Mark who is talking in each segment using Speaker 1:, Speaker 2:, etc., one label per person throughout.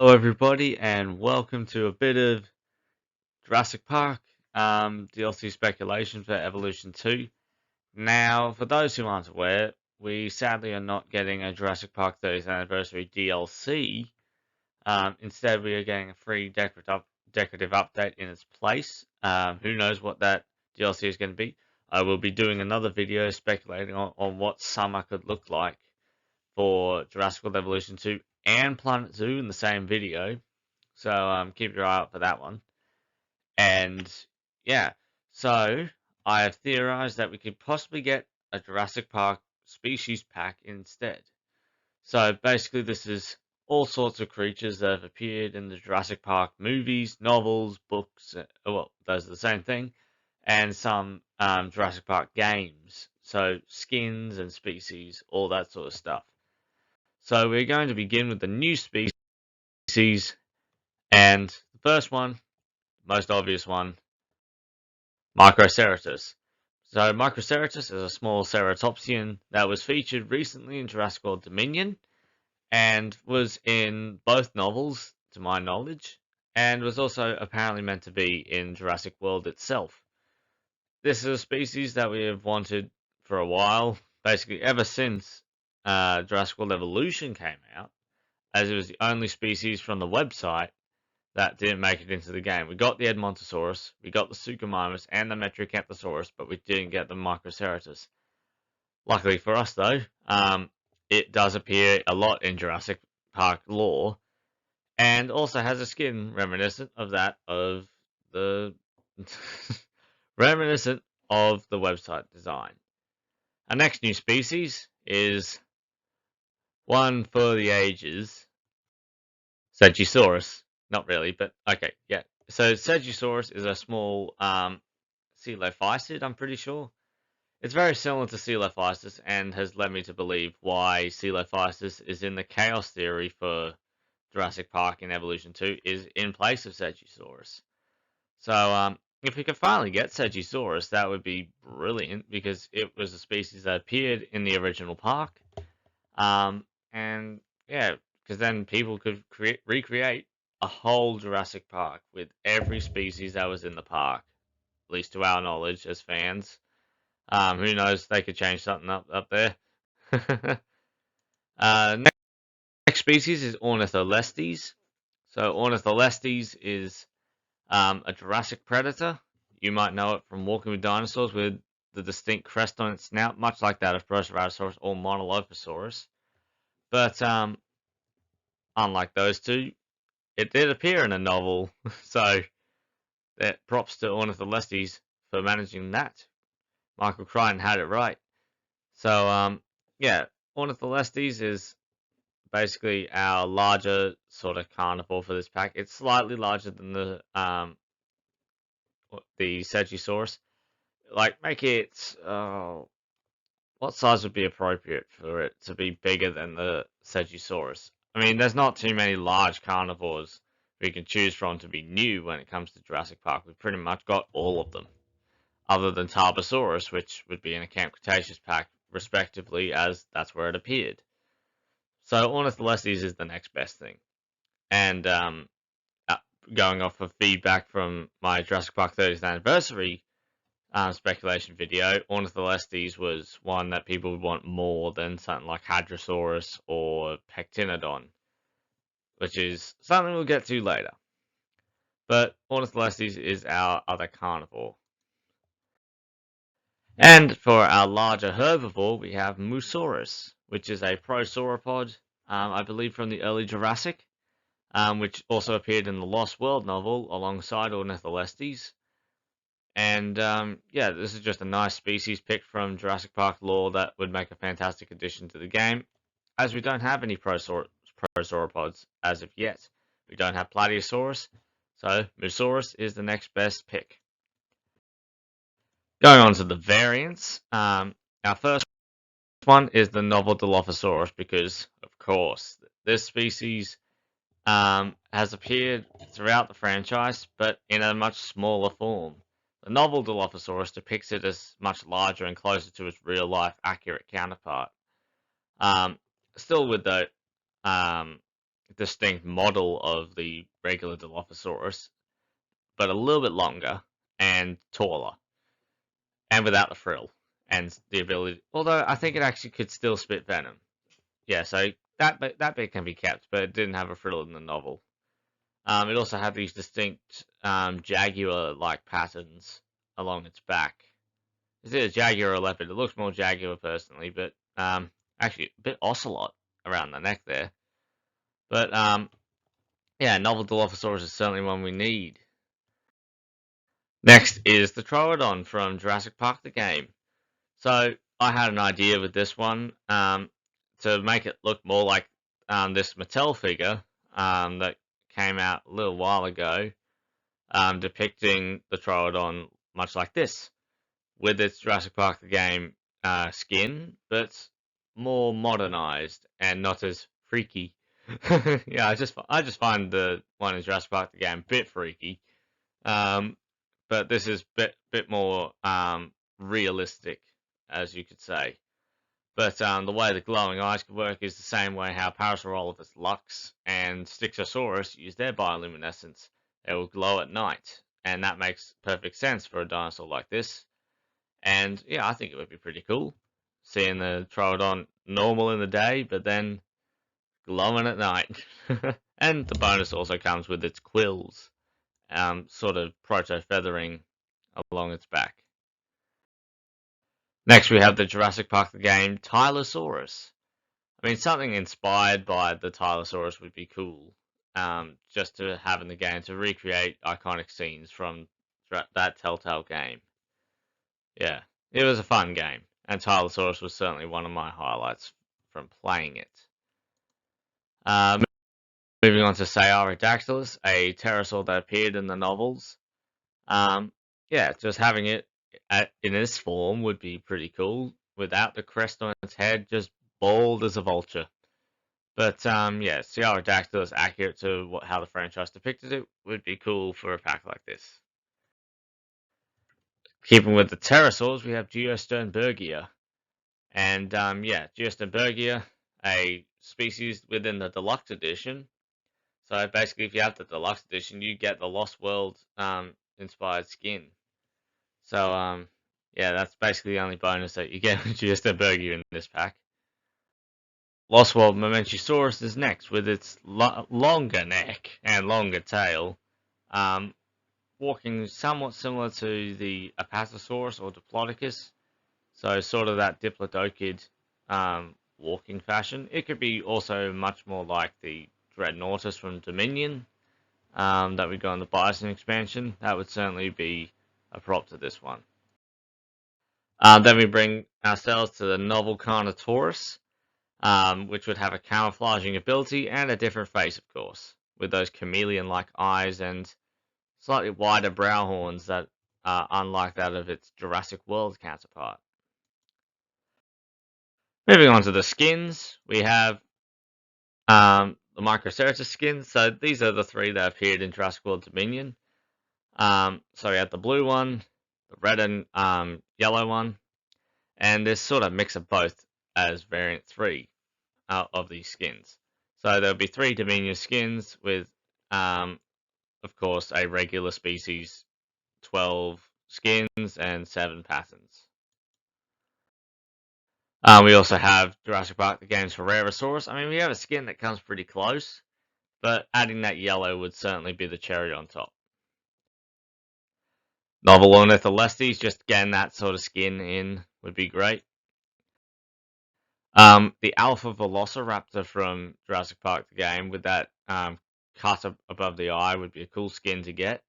Speaker 1: Hello, everybody, and welcome to a bit of Jurassic Park DLC speculation for Evolution 2. Now, for those who aren't aware, we sadly are not getting a Jurassic Park 30th Anniversary DLC. Instead, we are getting a free decorative update in its place. Who knows what that DLC is going to be? I will be doing another video speculating on what summer could look like for Jurassic World Evolution 2 and Planet Zoo in the same video. So keep your eye out for that one. And yeah, so I have theorized that we could possibly get a Jurassic Park Species Pack instead. So basically, this is all sorts of creatures that have appeared in the Jurassic Park movies, novels, books. Well, those are the same thing, and some Jurassic Park games. So skins and species, all that sort of stuff. So we're going to begin with the new species, and the first one, most obvious one, MICROCERATUS. So MICROCERATUS is a small ceratopsian that was featured recently in Jurassic World Dominion and was in both novels, to my knowledge, and was also apparently meant to be in Jurassic World itself. This is a species that we have wanted for a while, basically ever since Jurassic World Evolution came out, as it was the only species from the website that didn't make it into the game. We got the Edmontosaurus, we got the Suchomimus, and the MICROCERATUS, but we didn't get the MICROCERATUS. Luckily for us, though, it does appear a lot in Jurassic Park lore, and also has a skin reminiscent of that of the reminiscent of the website design. Our next new species is one for the ages, SEGISAURUS. Not really, but okay, yeah. So SEGISAURUS is a small coelophysid, I'm pretty sure. It's very similar to Coelophysis and has led me to believe why Coelophysis is in the chaos theory for Jurassic Park in Evolution 2 is in place of Stegosaurus. So if we could finally get Stegosaurus, that would be brilliant because it was a species that appeared in the original park. And yeah, because then people could recreate a whole Jurassic Park with every species that was in the park, at least to our knowledge as fans. Who knows? They could change something up there. Next species is Ornitholestes. So Ornitholestes is a Jurassic predator. You might know it from Walking with Dinosaurs with the distinct crest on its snout, much like that of PROCERATOSAURUS or MONOLOPHOSAURUS. But unlike those two, it did appear in a novel, so that props to Ornitholestes for managing that. Michael Crichton had it right. So yeah, Ornitholestes is basically our larger sort of carnivore for this pack. It's slightly larger than the Stegosaurus. Like, make it what size would be appropriate for it to be bigger than the Stegosaurus? I mean, there's not too many large carnivores we can choose from to be new when it comes to Jurassic Park. We've pretty much got all of them, other than Tarbosaurus, which would be in a Camp Cretaceous pack, respectively, as that's where it appeared. So Ornitholestes is the next best thing. And going off of feedback from my Jurassic Park 30th anniversary speculation video, Ornitholestes was one that people would want more than something like Hadrosaurus or Pectinodon, which is something we'll get to later. But Ornitholestes is our other carnivore. And for our larger herbivore, we have MUSSAURUS, which is a prosauropod, I believe from the early Jurassic, which also appeared in the Lost World novel alongside Ornitholestes. And yeah, this is just a nice species picked from Jurassic Park lore that would make a fantastic addition to the game, as we don't have any prosauropods as of yet. We don't have Plateosaurus, so MUSSAURUS is the next best pick. Going on to the variants, our first one is the novel Dilophosaurus because, of course, this species has appeared throughout the franchise, but in a much smaller form. The novel Dilophosaurus depicts it as much larger and closer to its real-life accurate counterpart. Still with the distinct model of the regular Dilophosaurus, but a little bit longer and taller, and without the frill and the ability. Although I think it actually could still spit venom. Yeah, so that bit can be kept, but it didn't have a frill in the novel. It also had these distinct jaguar-like patterns along its back. Is it a jaguar or a leopard? It looks more jaguar personally, but actually a bit ocelot around the neck there. But yeah, novel Dilophosaurus is certainly one we need. Next is the TROODON from Jurassic Park The Game. So I had an idea with this one to make it look more like this Mattel figure that came out a little while ago, depicting the Troodon much like this, with its Jurassic Park The Game skin, but more modernized and not as freaky. Yeah, I just find the one in Jurassic Park The Game a bit freaky, but this is bit more realistic, as you could say. But the way the glowing eyes could work is the same way how PARASAUROLOPHUS Lux and STEGOSAURUS use their bioluminescence. They will glow at night, and that makes perfect sense for a dinosaur like this. And yeah, I think it would be pretty cool seeing the Troodon normal in the day, but then glowing at night. And the bonus also comes with its quills, sort of proto-feathering along its back. Next, we have the Jurassic Park The Game TYLOSAURUS. I mean, something inspired by the TYLOSAURUS would be cool, just to have in the game to recreate iconic scenes from that Telltale game. Yeah, it was a fun game, and TYLOSAURUS was certainly one of my highlights from playing it. Moving on to SEGISAURUS, a pterosaur that appeared in the novels. Yeah, just having it in this form would be pretty cool, without the crest on its head, just bald as a vulture. But yeah, SEGISAURUS, accurate to how the franchise depicted it, would be cool for a pack like this. Keeping with the pterosaurs, we have GEOSTERNBERGIA. And yeah, GEOSTERNBERGIA, a species within the deluxe edition. So basically, if you have the deluxe edition, you get the Lost World inspired skin. So yeah, that's basically the only bonus that you get with GEOSTERNBERGIA in this pack. Lost World MAMENCHISAURUS is next, with its longer neck and longer tail, walking somewhat similar to the Apatosaurus or Diplodocus, so sort of that diplodocid walking fashion. It could be also much more like the Dreadnoughtus from Dominion that we got in the Bison expansion. That would certainly be a prop to this one. Then we bring ourselves to the novel CARNOTAURUS, which would have a camouflaging ability and a different face, of course, with those chameleon-like eyes and slightly wider brow horns that are unlike that of its Jurassic World counterpart. Moving on to the skins, we have the MICROCERATUS skins. So these are the three that appeared in Jurassic World Dominion. So we had the blue one, the red and yellow one, and this sort of mix of both as variant 3 of these skins. So there'll be 3 Dominion skins with, of course, a regular species 12 skins and 7 patterns. We also have Jurassic Park The Game's Ferrerosaurus. I mean, we have a skin that comes pretty close, but adding that yellow would certainly be the cherry on top. Novel Ornitholestes, just getting that sort of skin in would be great. The Alpha VELOCIRAPTOR from Jurassic Park The Game with that cut above the eye would be a cool skin to get.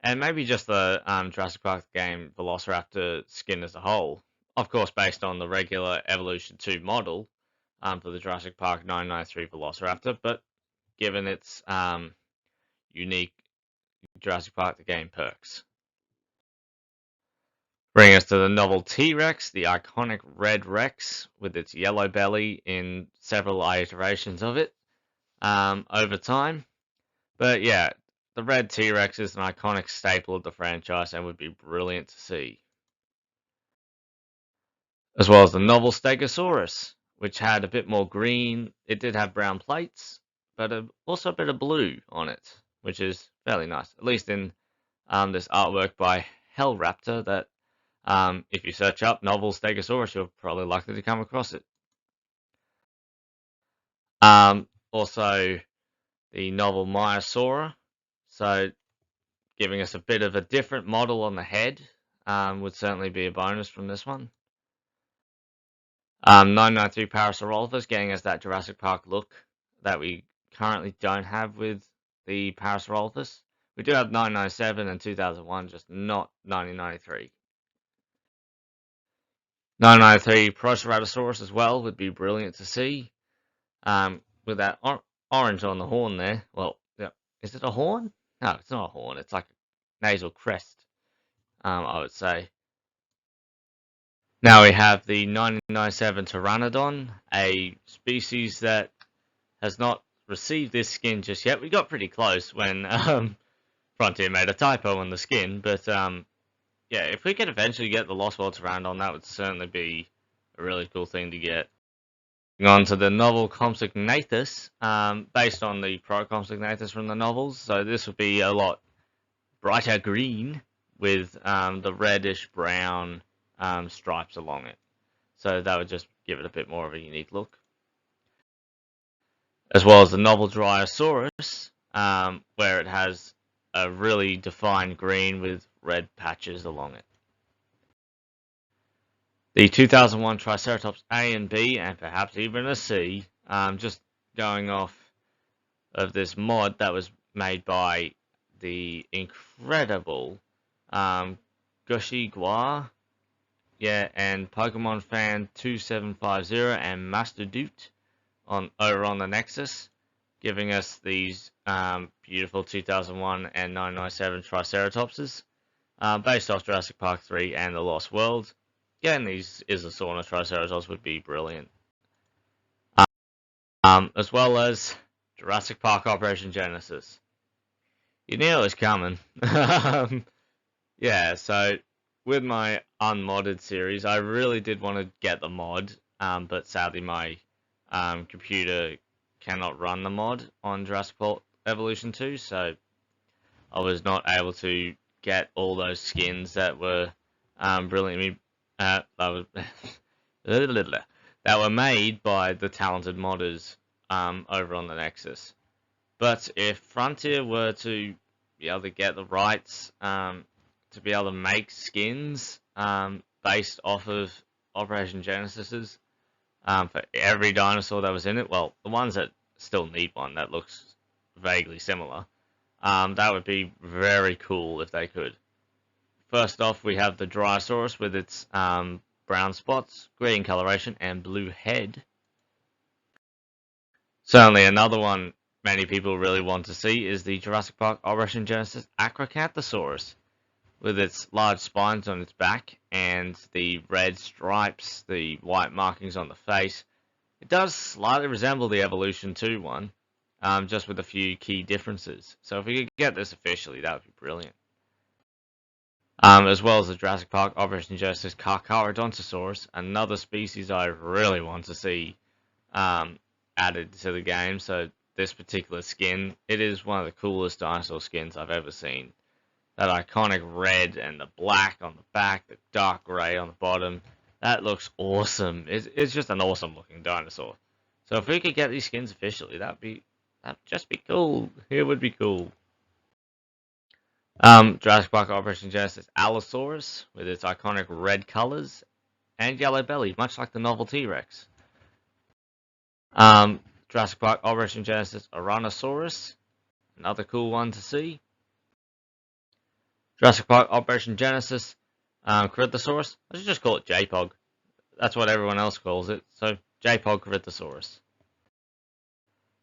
Speaker 1: And maybe just the Jurassic Park The Game Velociraptor skin as a whole. Of course, based on the regular Evolution 2 model for the Jurassic Park 993 Velociraptor, but given its unique Jurassic Park The Game perks. Bring us to the novel T-Rex, the iconic red Rex with its yellow belly in several iterations of it over time. But yeah, the red T-Rex is an iconic staple of the franchise and would be brilliant to see. As well as the novel Stegosaurus, which had a bit more green. It did have brown plates, but also a bit of blue on it, which is fairly nice, at least in this artwork by Hellraptor that if you search up novel Stegosaurus, you're probably likely to come across it. Also, the novel MAIASAURA, so giving us a bit of a different model on the head would certainly be a bonus from this one. 993 PARASAUROLOPHUS, getting us that Jurassic Park look that we currently don't have with the PARASAUROLOPHUS. We do have 997 and 2001, just not 1993. 993 PROCERATOSAURUS as well would be brilliant to see. With that orange on the horn there. Well, yeah. Is it a horn? No, it's not a horn. It's like a nasal crest, I would say. Now we have the 997 Pteranodon, a species that has not received this skin just yet. We got pretty close when Frontier made a typo on the skin, but yeah, if we could eventually get the Lost World Pteranodon, that would certainly be a really cool thing to get. On to the novel COMPSOGNATHUS, based on the PROCERATOSAURUS from the novels. So this would be a lot brighter green with the reddish brown stripes along it. So that would just give it a bit more of a unique look. As well as the novel DRYOSAURUS, where it has a really defined green with red patches along it. The 2001 Triceratops A and B, and perhaps even a C, just going off of this mod that was made by the incredible Gushi Gua, yeah, and Pokemon Fan 2750 and Master Doot over on the Nexus, giving us these beautiful 2001 and 997 Triceratopses, based off Jurassic Park 3 and The Lost World. Getting these Isosaurus Triceratops would be brilliant. As well as Jurassic Park Operation Genesis. You knew it was coming. Yeah, so with my unmodded series, I really did want to get the mod, but sadly my computer cannot run the mod on Jurassic World Evolution 2, so I was not able to get all those skins that were brilliantly that were made by the talented modders over on the Nexus. But if Frontier were to be able to get the rights to be able to make skins based off of Operation Genesis's for every dinosaur that was in it, well, the ones that still need one that looks vaguely similar, that would be very cool if they could. First off, we have the Dryosaurus with its brown spots, green coloration, and blue head. Certainly another one many people really want to see is the Jurassic Park Operation Genesis ACROCANTHOSAURUS, with its large spines on its back and the red stripes, the white markings on the face. It does slightly resemble the Evolution 2 one, just with a few key differences. So if we could get this officially, that would be brilliant. As well as the Jurassic Park Operation Genesis CARCHARODONTOSAURUS, another species I really want to see added to the game. So this particular skin, it is one of the coolest dinosaur skins I've ever seen. That iconic red and the black on the back, the dark grey on the bottom, that looks awesome. It's just an awesome looking dinosaur. So if we could get these skins officially, that'd just be cool. It would be cool. Jurassic Park Operation Genesis ALLOSAURUS with its iconic red colors and yellow belly, much like the novel T-Rex. Jurassic Park Operation Genesis Tyrannosaurus, another cool one to see. Jurassic Park Operation Genesis CORYTHOSAURUS. I should just call it JPOG. That's what everyone else calls it. So JPOG CORYTHOSAURUS.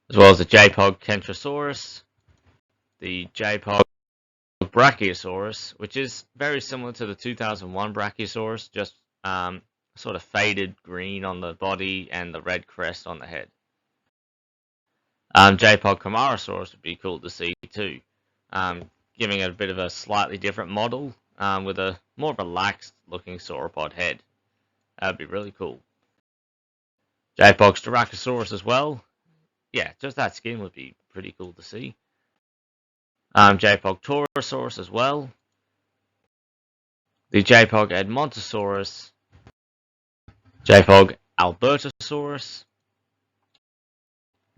Speaker 1: As well as the JPOG KENTROSAURUS, the JPOG BRACHIOSAURUS, which is very similar to the 2001 Brachiosaurus, just sort of faded green on the body and the red crest on the head. JPOG CAMARASAURUS would be cool to see too, giving it a bit of a slightly different model with a more relaxed looking sauropod head. That would be really cool. JPOG STYRACOSAURUS as well, yeah, just that skin would be pretty cool to see. JPOG Taurosaurus as well. The JPOG Edmontosaurus. JPOG Albertosaurus.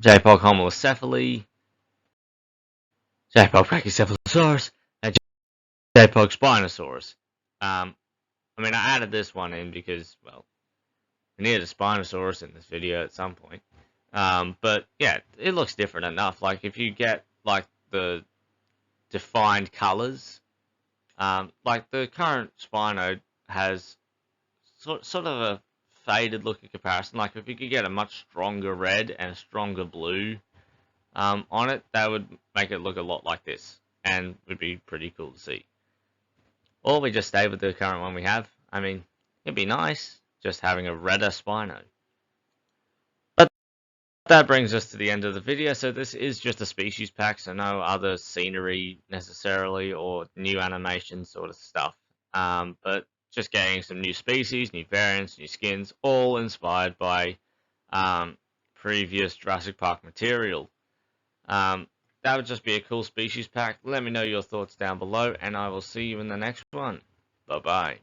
Speaker 1: JPOG Homalocephali. JPOG Brachycephalosaurus. And JPOG Spinosaurus. I mean, I added this one in because, well, we needed a Spinosaurus in this video at some point. But yeah, it looks different enough. Like if you get like the defined colors, like the current Spino has sort of a faded look in comparison. Like if you could get a much stronger red and a stronger blue on it, that would make it look a lot like this, and would be pretty cool to see. Or we just stay with the current one we have. I mean, it'd be nice just having a redder Spino. But that brings us to the end of the video. So this is just a species pack, so no other scenery necessarily or new animation sort of stuff. But just getting some new species, new variants, new skins, all inspired by previous Jurassic Park material. That would just be a cool species pack. Let me know your thoughts down below, and I will see you in the next one. Bye-bye.